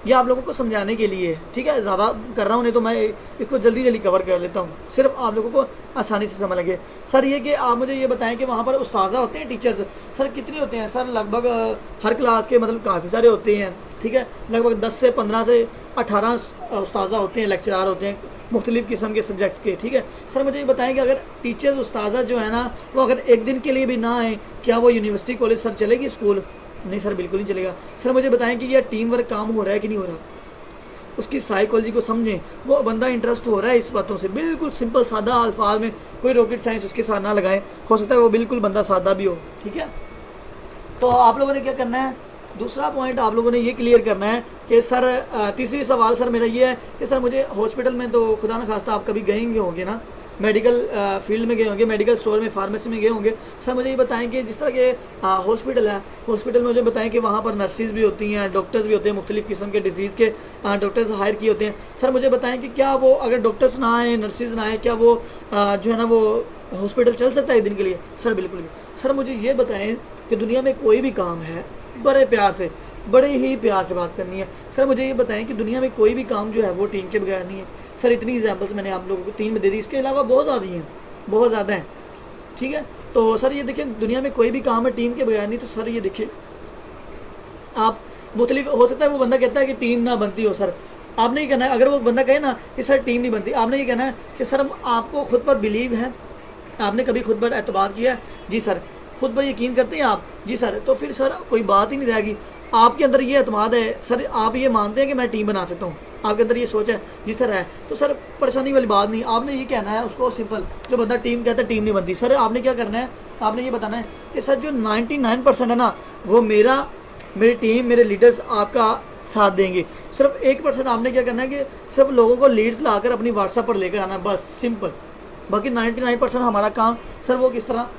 ये आप लोगों को समझाने के लिए, ठीक है, ज़्यादा कर रहा हूँ नहीं तो मैं इसको जल्दी जल्दी कवर कर लेता हूँ, सिर्फ आप लोगों को आसानी से समझ लगे। सर ये कि आप मुझे ये बताएं कि वहाँ पर उस्ताज़ा होते हैं, टीचर्स, सर कितने होते हैं? सर लगभग हर क्लास के मतलब काफ़ी सारे होते हैं, ठीक है, लगभग 10 से 15 से 18 उस्ताज़ा होते हैं, लेक्चरार होते हैं, मुख्तलिफ़ किस्म के सब्जेक्ट्स के, ठीक है। सर मुझे ये बताएं कि अगर टीचर्स उस्ताद जो है ना वो अगर एक दिन के लिए भी ना आए, क्या वो यूनिवर्सिटी कॉलेज सर चलेगी स्कूल? नहीं सर, बिल्कुल नहीं चलेगा। सर मुझे बताएं कि यह टीम वर्क काम हो रहा है कि नहीं हो रहा, उसकी साइकोलॉजी को समझें, वो बंदा इंटरेस्ट हो रहा है इस बातों से, बिल्कुल सिंपल सादा अल्फाज में, कोई रॉकेट साइंस उसके साथ ना लगाएं, हो सकता है वो बिल्कुल बंदा सादा भी हो, ठीक है। तो आप लोगों ने क्या करना है, दूसरा पॉइंट आप लोगों ने ये क्लियर करना है कि सर तीसरी सवाल सर मेरा ये है कि सर मुझे हॉस्पिटल में, तो खुदा न खास्ता आप कभी गए होंगे ना, मेडिकल फील्ड में गए होंगे, मेडिकल स्टोर में, फार्मेसी में गए होंगे। सर मुझे ये बताएं कि जिस तरह के हॉस्पिटल है, हॉस्पिटल में मुझे बताएं कि वहाँ पर नर्सिस भी होती हैं, डॉक्टर्स भी होते हैं, मुख्तलिफ़ किस्म के डिजीज़ के डॉक्टर्स हायर किए होते हैं। सर मुझे बताएं कि क्या वो अगर डॉक्टर्स ना आए, नर्सिस ना आए, क्या वो जो है ना वो हॉस्पिटल चल सकता है एक दिन के लिए? सर बिल्कुल नहीं। सर मुझे ये बताएं कि दुनिया में कोई भी काम है, बड़े प्यार से, बड़े ही प्यार से बात करनी है। सर मुझे ये बताएं कि दुनिया में कोई भी काम जो है वो टीम के बगैर नहीं है। सर इतनी एग्जांपल्स मैंने आप लोगों को 3 में दे दी, इसके अलावा बहुत ज़्यादा हैं, बहुत ज़्यादा हैं, ठीक है। तो सर ये देखिए, दुनिया में कोई भी काम है टीम के बगैर नहीं। तो सर ये देखिए, आप मुख्तलिफ हो सकता है वो बंदा कहता है कि टीम ना बनती हो। सर आपने ये कहना है, अगर वो बंदा कहे ना कि सर टीम नहीं बनती, आपने ये कहना है कि सर आपको खुद पर बिलीव है, आपने कभी खुद पर एतबार किया है? जी सर। खुद पर यकीन करते हैं आप? जी सर। तो फिर सर कोई बात ही नहीं रहेगी, आपके अंदर ये एतमाद है, सर आप ये मानते हैं कि मैं टीम बना सकता हूँ, आपके अंदर ये सोच है, जी सर है, तो सर परेशानी वाली बात नहीं। आपने ये कहना है उसको सिंपल, जो बंदा टीम कहता है टीम नहीं बनती, सर आपने क्या करना है, आपने ये बताना है कि सर जो 99% है ना वो मेरी टीम, मेरे लीडर्स आपका साथ देंगे। सिर्फ 1% आपने क्या करना है कि सिर्फ लोगों को लीड्स लाकर अपनी व्हाट्सएप पर लेकर आना है, बस सिंपल। बाकी 99% हमारा काम सर वो किस तरह,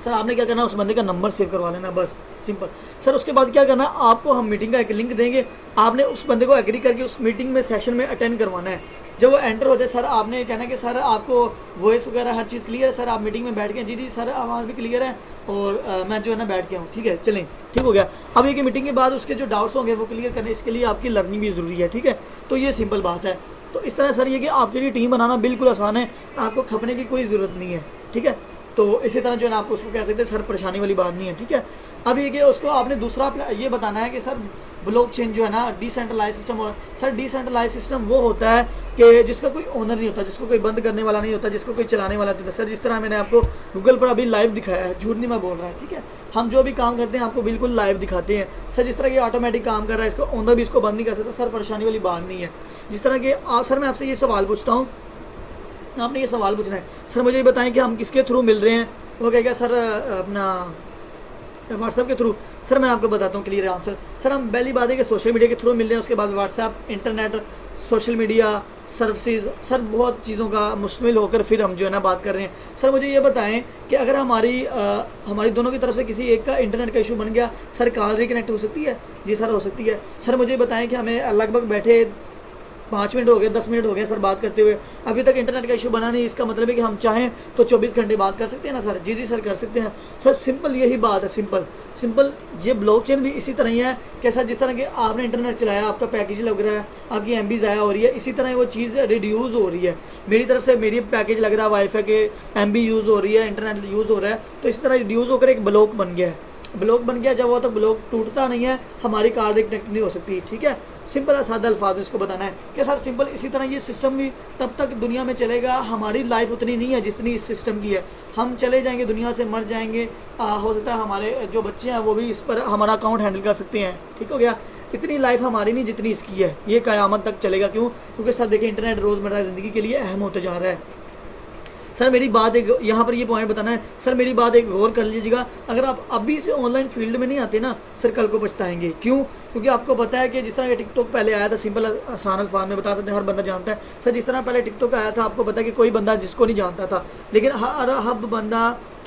सर आपने क्या करना है, उस बंदे का नंबर सेव करवा लेना, बस सिंपल। सर उसके बाद क्या करना है, आपको हम मीटिंग का एक लिंक देंगे, आपने उस बंदे को एग्री करके उस मीटिंग में सेशन में अटेंड करवाना है। जब वो एंटर हो जाए, सर आपने कहना है कि सर आपको वॉइस वगैरह हर चीज़ क्लियर है, सर आप मीटिंग में बैठ गए? जी जी सर आवाज़ भी क्लियर है और मैं जो है ना बैठ गया हूँ, ठीक है चलें, ठीक हो गया। अब ये कि मीटिंग के बाद उसके जो डाउट्स होंगे वो क्लियर करने, इसके लिए आपकी लर्निंग भी ज़रूरी है, ठीक है। तो ये सिंपल बात है। तो इस तरह सर ये कि आपके लिए टीम बनाना बिल्कुल आसान है, आपको खपने की कोई ज़रूरत नहीं है, ठीक है। तो इसी तरह जो है ना आपको उसको कह सकते हैं, सर परेशानी वाली बात नहीं है, ठीक है। अब ये कि उसको आपने दूसरा ये बताना है कि सर ब्लॉकचेन जो है ना डिसेंट्रलाइज सिस्टम हो। सर डिसेंट्रलाइज सिस्टम वो होता है कि जिसका कोई ओनर नहीं होता, जिसको कोई बंद करने वाला नहीं होता, जिसको कोई चलाने वाला नहीं होता। सर जिस तरह मैंने आपको गूगल पर अभी लाइव दिखाया है, झूठ नहीं मैं बोल रहा है, ठीक है। हम जो भी काम करते हैं आपको बिल्कुल लाइव दिखाते हैं। सर जिस तरह ये ऑटोमेटिक काम कर रहा है, इसको ओनर भी इसको बंद नहीं कर सकता, सर परेशानी वाली बात नहीं है। जिस तरह के आप, सर मैं आपसे ये सवाल पूछता हूँ, आपने ये सवाल पूछना है, सर मुझे ये बताएं कि हम किसके थ्रू मिल रहे हैं? वो कहेगा सर अपना व्हाट्सएप के थ्रू। सर मैं आपको बताता हूँ क्लियर आंसर। सर हम पहली बात है कि सोशल मीडिया के थ्रू मिल रहे हैं, उसके बाद WhatsApp, internet, social media services, sir बहुत चीज़ों का मुश्तमिल होकर फिर हम जो है ना बात कर रहे हैं। सर मुझे ये बताएं कि अगर हमारी दोनों की तरफ से किसी एक का इंटरनेट का इशू बन गया, सर कॉल रिकनेक्ट हो सकती है? जी सर हो सकती है। सर मुझे बताएं कि हमें लगभग बैठे 5 मिनट हो गए, 10 मिनट हो गए सर बात करते हुए, अभी तक इंटरनेट का इशू बना नहीं, इसका मतलब है कि हम चाहें तो 24 घंटे बात कर सकते हैं ना सर? जी जी सर कर सकते हैं। सर सिंपल यही बात है, सिंपल सिंपल। ये ब्लॉकचेन भी इसी तरह ही है कि सर जिस तरह के आपने इंटरनेट चलाया, आपका पैकेज लग रहा है, आपकी एमबी ज़ाया हो रही है, इसी तरह वो चीज़ रिड्यूस हो रही है। मेरी तरफ से मेरी पैकेज लग रहा है, वाईफाई के एमबी यूज़ हो रही है, इंटरनेट यूज़ हो रहा है, तो इसी तरह रिड्यूस होकर एक ब्लॉक बन गया है। ब्लॉक बन गया, जब वो तो ब्लॉक टूटता नहीं है, हमारी कार कनेक्ट नहीं हो सकती, ठीक है। सिंपल सादा अल्फाज में इसको बताना है कि सर सिंपल इसी तरह ये सिस्टम भी तब तक दुनिया में चलेगा, हमारी लाइफ उतनी नहीं है जितनी इस सिस्टम की है। हम चले जाएंगे, दुनिया से मर जाएंगे, हो सकता है हमारे जो बच्चे हैं वो भी इस पर हमारा अकाउंट हैंडल कर सकते हैं, ठीक हो गया। इतनी लाइफ हमारी नहीं जितनी इसकी है, ये क़यामत तक चलेगा। क्यों? क्योंकि सर देखिए इंटरनेट रोज़मर्रा ज़िंदगी के लिए अहम होते जा रहा है। सर मेरी बात एक यहाँ पर ये पॉइंट बताना है, सर मेरी बात एक गौर कर लीजिएगा, अगर आप अभी से ऑनलाइन फील्ड में नहीं आते ना सर, कल को पछताएंगे। क्यों? क्योंकि आपको पता है कि जिस तरह टिकटॉक पहले आया था, सिंपल आसान अल्फाज में बता सकते हैं, हर बंदा जानता है। सर जिस तरह पहले टिकटॉक आया था, आपको पता है कि कोई बंदा जिसको नहीं जानता था, लेकिन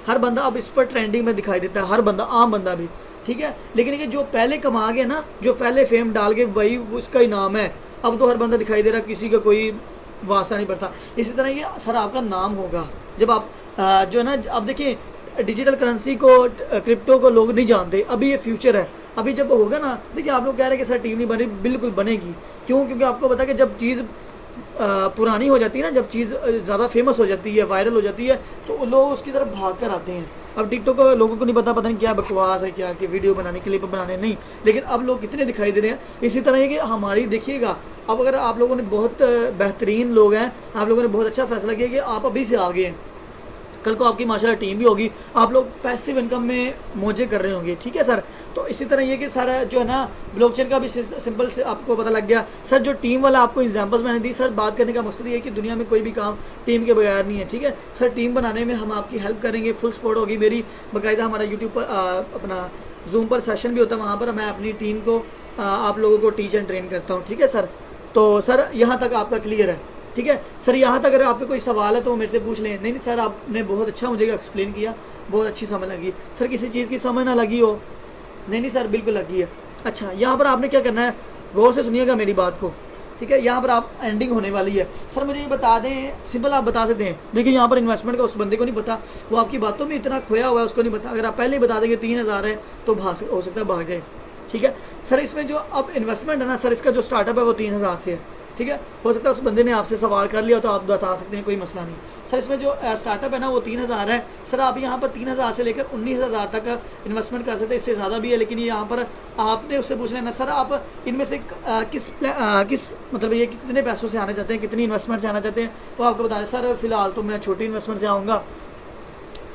हर बंदा अब इस पर ट्रेंडिंग में दिखाई देता है, हर बंदा, आम बंदा भी, ठीक है। लेकिन ये जो पहले कमा गया ना, जो पहले फेम डाल के, वही उसका ही नाम है। अब तो हर बंदा दिखाई दे रहा है, किसी का कोई वास्ता नहीं पड़ता। इसी तरह ये सर आपका नाम होगा जब आप जो है ना, अब देखिए डिजिटल करेंसी को, क्रिप्टो को लोग नहीं जानते, अभी ये फ्यूचर है। अभी जब होगा ना, देखिए आप लोग कह रहे हैं कि सर टीम नहीं बन रही, बिल्कुल बनेगी। क्यों? क्योंकि आपको पता है कि जब चीज़ पुरानी हो जाती है ना, जब चीज़ ज़्यादा फेमस हो जाती है, वायरल हो जाती है, तो लोग उसकी तरफ भाग कर आते हैं। अब टिकटॉक को लोगों को नहीं पता नहीं क्या बकवास है, क्या कि वीडियो बनाने क्लिप बनाने नहीं, लेकिन अब लोग कितने दिखाई दे रहे हैं। इसी तरह है कि हमारी देखिएगा, अब अगर आप लोगों ने बहुत बेहतरीन लोग हैं, आप लोगों ने बहुत अच्छा फैसला किया कि आप अभी से आगे हैं, कल को आपकी माशाल्लाह टीम भी होगी, आप लोग पैसिव इनकम में मौजे कर रहे होंगे, ठीक है सर। तो इसी तरह ये कि सर जो है ना ब्लॉकचेन का भी सिंपल से आपको पता लग गया। सर जो टीम वाला आपको एग्जांपल्स मैंने दी, सर बात करने का मकसद ये है कि दुनिया में कोई भी काम टीम के बगैर नहीं है, ठीक है सर। टीम बनाने में हम आपकी हेल्प करेंगे, फुल सपोर्ट होगी मेरी। बाकायदा हमारा यूट्यूब पर अपना जूम पर सेशन भी होता है, वहाँ पर मैं अपनी टीम को आप लोगों को टीच एंड ट्रेन करता हूँ, ठीक है सर। तो सर यहाँ तक आपका क्लियर है, ठीक है सर। यहाँ तक अगर आपके कोई सवाल है तो मेरे से पूछ लें। नहीं सर, आपने बहुत अच्छा मुझे एक्सप्लेन किया, बहुत अच्छी समझ लगी सर। किसी चीज़ की समझ ना लगी हो, नहीं सर बिल्कुल लगी है। अच्छा, यहाँ पर आपने क्या करना है, गौर से सुनिएगा मेरी बात को, ठीक है। यहाँ पर आप एंडिंग होने वाली है। सर मुझे ये बता दें, सिंपल आप बता सकते हैं। देखिए यहाँ पर इन्वेस्टमेंट का उस बंदे को नहीं पता, वो आपकी बातों में इतना खोया हुआ है, उसको नहीं पता। अगर आप पहले ही बता देंगे 3000 है तो हो सकता है भाग जाए, ठीक है सर। इसमें जो अब इन्वेस्टमेंट है ना सर, इसका जो स्टार्टअप है वो 3000 से है, ठीक है। हो सकता है उस बंदे ने आपसे सवाल कर लिया तो आप बता सकते हैं, कोई मसला नहीं सर। इसमें जो स्टार्टअप है ना वो 3000 है सर। आप यहाँ पर 3000 से लेकर 19000 तक इन्वेस्टमेंट कर सकते हैं, इससे ज़्यादा भी है, लेकिन यहाँ पर आपने उससे पूछ लेना सर आप इनमें से किस मतलब ये कितने पैसों से आना चाहते हैं, कितनी इन्वेस्टमेंट से आना चाहते हैं, तो आपको बताया सर फिलहाल तो मैं छोटी इन्वेस्टमेंट से आऊँगा।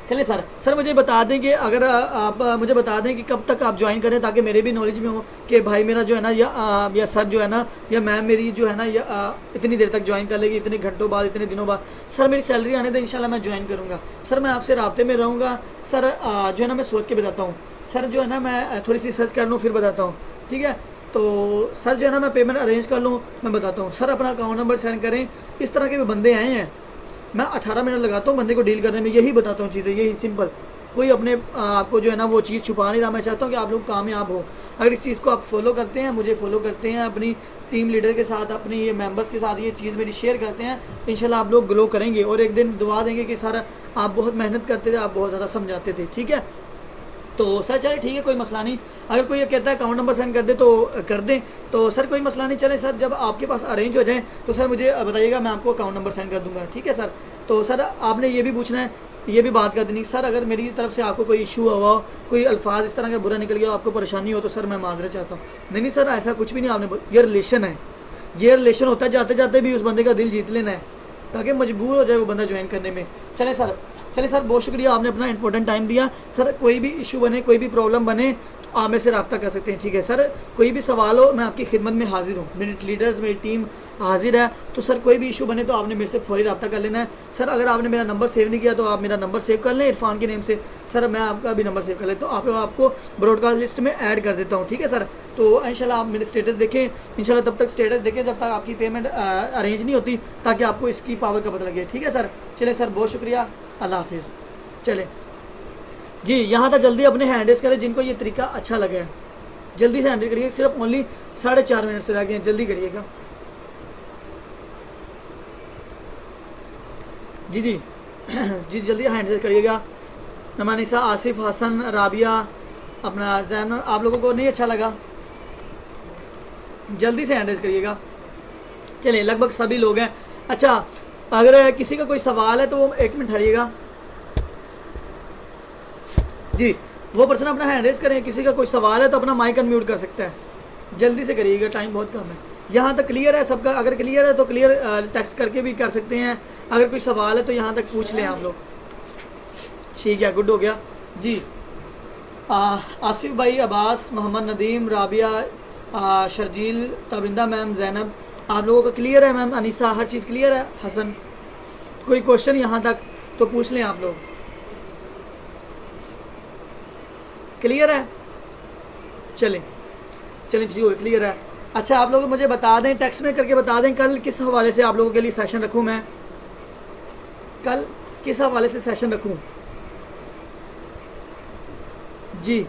चलिए सर मुझे बता दें कि अगर आप मुझे बता दें कि कब तक आप ज्वाइन करें, ताकि मेरे भी नॉलेज में हो कि भाई मेरा जो है ना या सर जो है ना या मैम मेरी जो है ना या इतनी देर तक ज्वाइन कर लेगी, इतने घंटों बाद, इतने दिनों बाद। सर मेरी सैलरी आने दे, इंशाल्लाह मैं ज्वाइन करूँगा सर। मैं आपसे राब्ते में रहूँगा सर। जो है ना मैं सोच के बताता हूँ सर, जो है ना मैं थोड़ी सी सर्च कर लूँ फिर बताता हूँ, ठीक है। तो सर जो है ना मैं पेमेंट अरेंज कर लूँ, मैं बताता हूँ सर। अपना अकाउंट नंबर सेंड करें। इस तरह के भी बंदे आए हैं, मैं 18 मिनट लगाता हूँ बंदे को डील करने में, यही बताता हूँ चीज़ें, यही सिंपल। कोई अपने आपको जो है ना वो चीज़ छुपा नहीं रहा। मैं चाहता हूँ कि आप लोग कामयाब हो। अगर इस चीज़ को आप फॉलो करते हैं, मुझे फॉलो करते हैं, अपनी टीम लीडर के साथ, अपनी ये मेंबर्स के साथ ये चीज़ मेरी शेयर करते हैं, इंशाल्लाह आप लोग ग्रो करेंगे। और एक दिन दुआ देंगे कि सर आप बहुत मेहनत करते थे, आप बहुत ज़्यादा समझाते थे, ठीक है। तो सर चले ठीक है, कोई मसला नहीं। अगर कोई ये कहता है अकाउंट नंबर सेंड कर दे तो कर दें, तो सर कोई मसला नहीं। चले सर, जब आपके पास अरेंज हो जाए तो सर मुझे बताइएगा, मैं आपको अकाउंट नंबर सेंड कर दूंगा, ठीक है सर। तो सर आपने ये भी पूछना है, ये भी बात कर देनी सर, अगर मेरी तरफ से आपको कोई इशू हुआ हो, कोई अल्फाज इस तरह का बुरा निकल गया, आपको परेशानी हो, तो सर मैं माजरत चाहता हूँ। नहीं सर ऐसा कुछ भी नहीं, आपने ये रिलेशन है, ये रिलेशन होता है, जाते जाते भी उस बंदे का दिल जीत लेना है, ताकि मजबूर हो जाए वो बंदा ज्वाइन करने में। चले सर बहुत शुक्रिया, आपने अपना इंपॉर्टेंट टाइम दिया सर। कोई भी इशू बने, कोई भी प्रॉब्लम बने तो आप मेरे से रब्ता कर सकते हैं, ठीक है सर। कोई भी सवाल हो, मैं आपकी खिदमत में हाजिर हूँ, मेरी लीडर्स, मेरी टीम हाजिर है। तो सर कोई भी इशू बने तो आपने मेरे से फौरी रब्ता कर लेना है सर। अगर आपने मेरा नंबर सेव नहीं किया तो आप मेरा नंबर सेव कर लें इरफान के नेम से सर, मैं आपका भी नंबर सेव कर लेता हूँ, आपको ब्रॉडकास्ट लिस्ट में ऐड कर देता हूँ, ठीक है सर। तो इंशाल्लाह आप मेरे स्टेटस देखें, इंशाल्लाह तब तक स्टेटस देखें जब तक आपकी पेमेंट अरेंज नहीं होती, ताकि आपको इसकी पावर का पता लगे, ठीक है सर। चले सर बहुत शुक्रिया, अल्लाह हाफिज़। चले जी, यहाँ तक जल्दी अपने हैंड रेस करें जिनको ये तरीका अच्छा लगे, जल्दी से हैंडल करिए। सिर्फ ओनली 4.5 मिनट से रह गए, जल्दी करिएगा जी जी जल्दी हैंड रेस करिएगा। नमानिसा, आसिफ, हसन, राबिया, अपना जैन, आप लोगों को नहीं अच्छा लगा, जल्दी से हैंड रेस करिएगा। चलिए लगभग सभी लोग हैं। अच्छा, अगर किसी का कोई सवाल है तो वो 1 मिनट ठहरिएगा जी, वो पर्सन अपना हैंड रेस करें। किसी का कोई सवाल है तो अपना माइक अनम्यूट कर सकता है, जल्दी से करिएगा, टाइम बहुत कम है। यहाँ तक क्लियर है सबका? अगर क्लियर है तो क्लियर टेक्स्ट करके भी कर सकते हैं। अगर कोई सवाल है तो यहाँ तक पूछ लें आप लोग, ठीक है, गुड हो गया जी। आसिफ भाई, अब्बास, मोहम्मद नदीम, राबिया, शर्जील, तबिंदा मैम, जैनब, आप लोगों का क्लियर है मैम? अनीसा, हर चीज़ क्लियर है? हसन, कोई क्वेश्चन यहाँ तक तो पूछ लें आप लोग, क्लियर है? चलें ठीक है, क्लियर है। अच्छा, आप लोग मुझे बता दें, टेक्स्ट में करके बता दें, कल किस हवाले से आप लोगों के लिए सेशन रखूं मैं, कल किस हवाले से सेशन रखूं जी,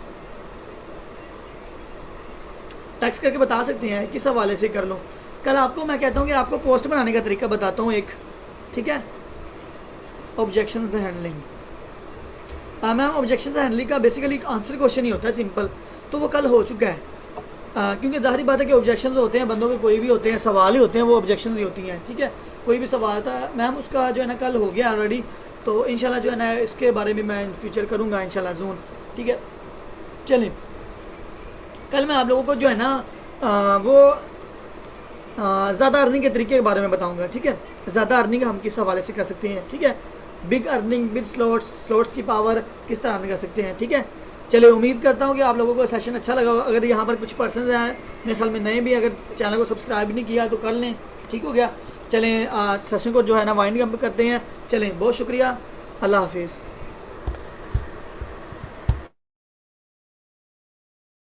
टेक्स्ट करके बता सकते हैं किस हवाले से कर लो। कल आपको मैं कहता हूं कि आपको पोस्ट बनाने का तरीका बताता हूं एक, ठीक है। Objections handling, ma'am objections handling का बेसिकली आंसर क्वेश्चन ही होता है, सिंपल, तो वो कल हो चुका है। क्योंकि जाहिर बात है कि ऑब्जेक्शंस होते हैं, बंदों के कोई भी होते हैं, सवाल ही होते हैं, वो ऑब्जेक्शंस ही होती हैं, ठीक है। कोई भी सवाल था मैम, उसका जो है ना कल हो गया ऑलरेडी, तो इंशाल्लाह जो है ना इसके बारे में मैं इन फ्यूचर करूँगा इंशाल्लाह ज़ून, ठीक है। चलिए कल मैं आप लोगों को जो है ना ज़्यादा अर्निंग के तरीके के बारे में बताऊंगा, ठीक है। ज़्यादा अर्निंग हम किस हवाले से कर सकते हैं, ठीक है। बिग अर्निंग, बिग स्लॉट्स की पावर किस तरह अर्न कर सकते हैं, ठीक है। चलिए उम्मीद करता हूँ कि आप लोगों को सेशन अच्छा लगा होगा। अगर यहाँ पर कुछ पर्सन हैं मेरे ख्याल में नए भी, अगर चैनल को सब्सक्राइब नहीं किया तो कर लें, ठीक हो गया। चलें सेशन को जो है ना वाइंड अप करते हैं। चलें बहुत शुक्रिया, अल्लाह हाफिज़।